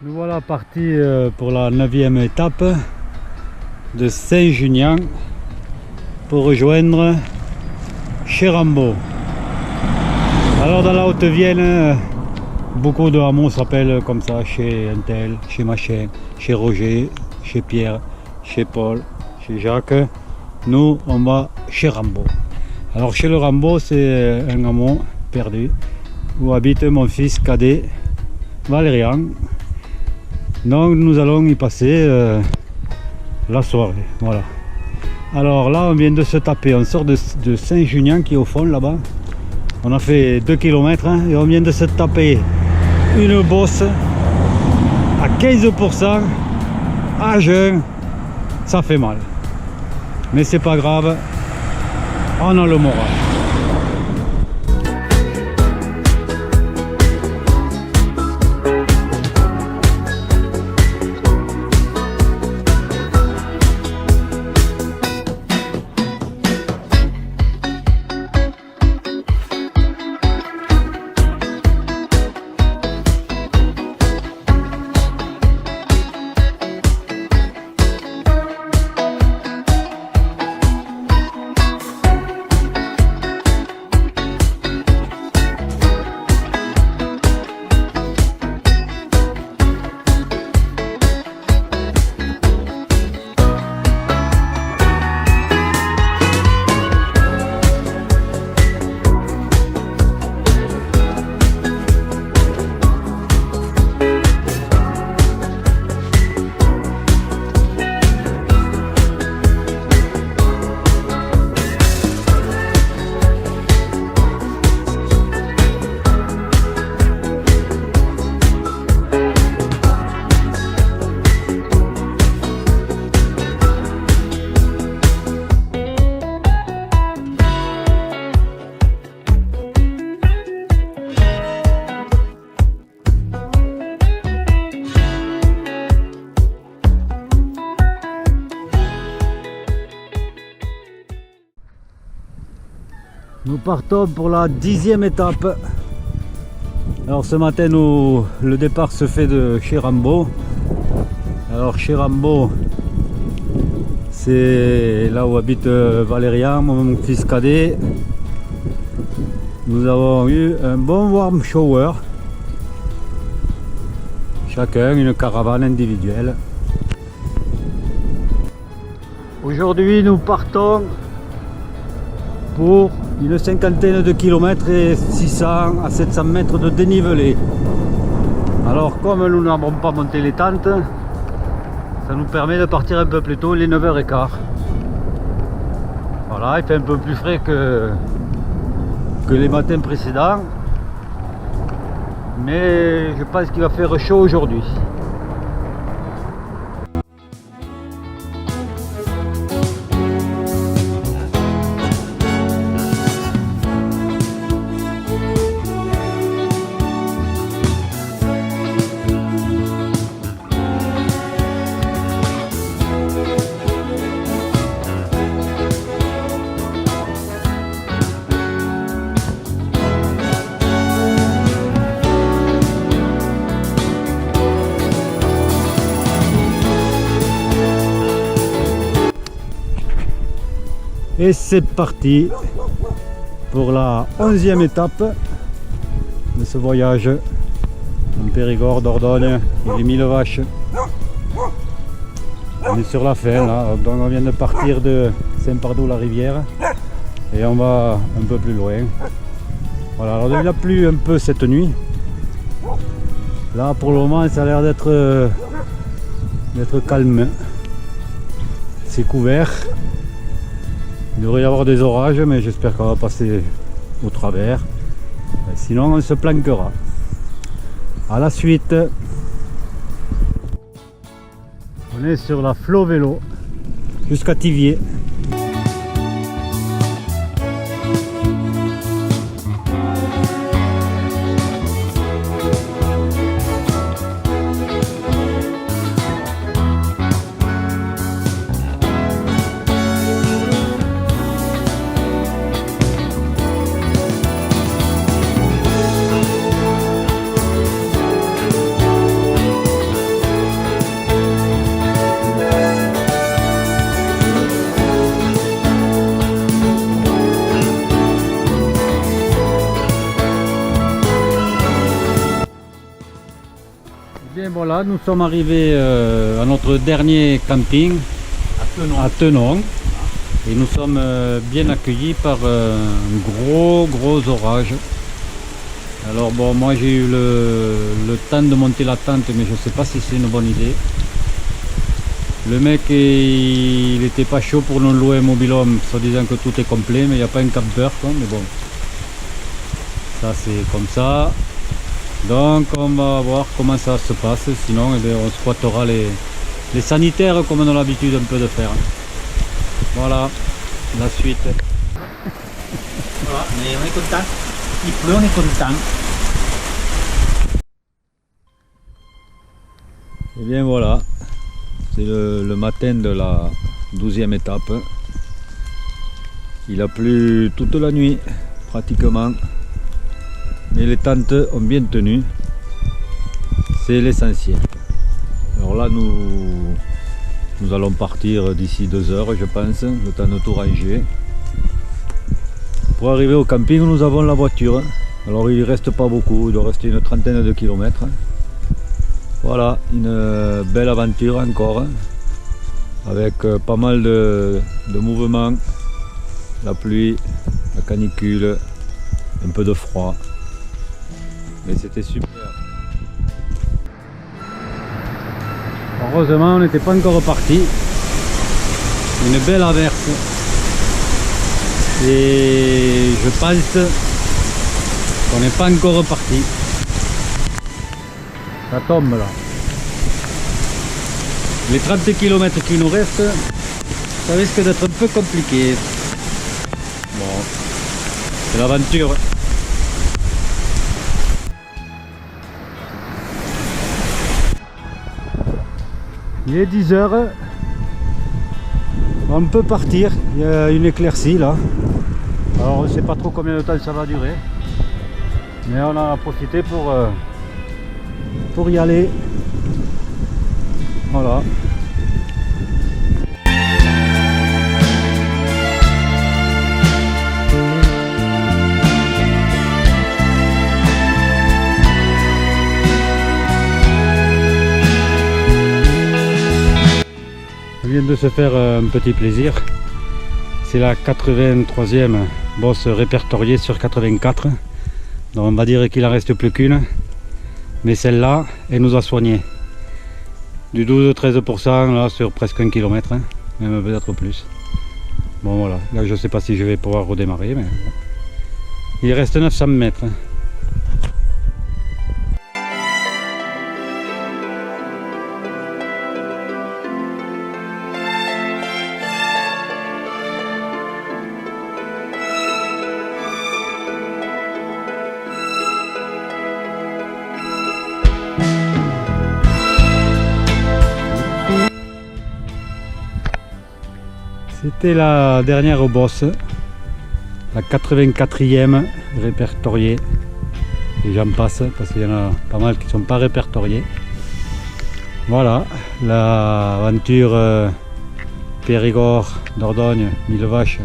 Nous voilà partis pour la 9e étape de Saint-Junien pour rejoindre Chérambault. Alors dans la Haute-Vienne, beaucoup de hameaux s'appellent comme ça, chez Untel, chez Machin, chez Roger, chez Pierre, chez Paul, chez Jacques. Nous, on va chez Rambaud. Alors chez le Rambaud, c'est un hameau perdu où habite mon fils cadet Valérian. Donc nous allons y passer la soirée. Voilà. Alors là, on vient de se taper, on sort de Saint-Junien qui est au fond là-bas. On a fait 2 km et on vient de se taper une bosse à 15% à jeun. Ça fait mal. Mais c'est pas grave, on a le moral. Nous partons pour la 10e étape. Alors ce matin, le départ se fait de Chérambault. Alors Chérambault, c'est là où habite Valérian, mon fils cadet. Nous avons eu un bon warm shower. Chacun une caravane individuelle. Aujourd'hui, nous partons pour une cinquantaine de kilomètres et 600 à 700 mètres de dénivelé. Alors comme nous n'avons pas monté les tentes, ça nous permet de partir un peu plus tôt, les 9h15. Voilà, il fait un peu plus frais que les matins précédents, mais je pense qu'il va faire chaud aujourd'hui. Et c'est parti pour la 11e étape de ce voyage en Périgord, Dordogne et les 1000 vaches. On est sur la fin là, donc on vient de partir de Saint-Pardoux-la-Rivière et on va un peu plus loin. Voilà, alors il a plu un peu cette nuit. Là pour le moment ça a l'air d'être calme. C'est couvert. Il devrait y avoir des orages, mais j'espère qu'on va passer au travers. Sinon, on se planquera. À la suite. On est sur la Flo Vélo jusqu'à Thiviers. bien voilà, nous sommes arrivés à notre dernier camping à Tenon. Et nous sommes bien accueillis par un gros orage. Alors bon, moi j'ai eu le temps de monter la tente, mais je ne sais pas si c'est une bonne idée. Le mec, il n'était pas chaud pour nous louer un mobil-home, soi-disant que tout est complet, mais il n'y a pas un campeur, quoi. Mais bon, ça c'est comme ça. Donc on va voir comment ça se passe, sinon eh bien, on squattera les sanitaires comme on a l'habitude un peu de faire. Voilà, la suite. Voilà, mais on est content. Il pleut, on est content. Et bien voilà, c'est le matin de la 12e étape. Il a plu toute la nuit, pratiquement. Mais les tentes ont bien tenu. C'est l'essentiel. Alors là, nous allons partir d'ici 2 heures, je pense, le temps de tout ranger. Pour arriver au camping, nous avons la voiture. Alors il ne reste pas beaucoup, il doit rester une trentaine de kilomètres. Voilà, une belle aventure encore, avec pas mal de mouvements, la pluie, la canicule, un peu de froid. Mais c'était super. Heureusement, on n'était pas encore reparti. Une belle averse. Et je pense qu'on n'est pas encore reparti. Ça tombe là. Les 30 km qui nous restent, ça risque d'être un peu compliqué. Bon, c'est l'aventure. Il est 10 heures. On peut partir. Il y a une éclaircie là. Alors on ne sait pas trop combien de temps ça va durer. Mais on en a profité pour y aller. Voilà. On vient de se faire un petit plaisir. C'est la 83e bosse répertoriée sur 84. Donc on va dire qu'il en reste plus qu'une. Mais celle-là, elle nous a soigné. Du 12-13% là sur presque 1 km, hein, même peut-être plus. Bon voilà, là je sais pas si je vais pouvoir redémarrer, mais bon. Il reste 900 mètres. C'était la dernière bosse, la 84e répertoriée, et j'en passe parce qu'il y en a pas mal qui ne sont pas répertoriés. Voilà, l'aventure Périgord, Dordogne, Mille Vaches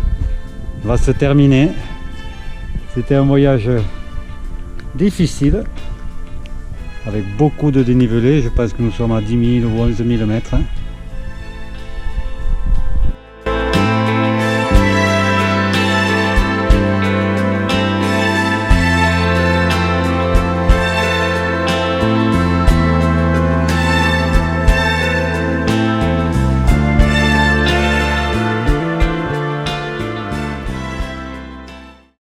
va se terminer. C'était un voyage difficile, avec beaucoup de dénivelé. Je pense que nous sommes à 10 000 ou 11 000 mètres.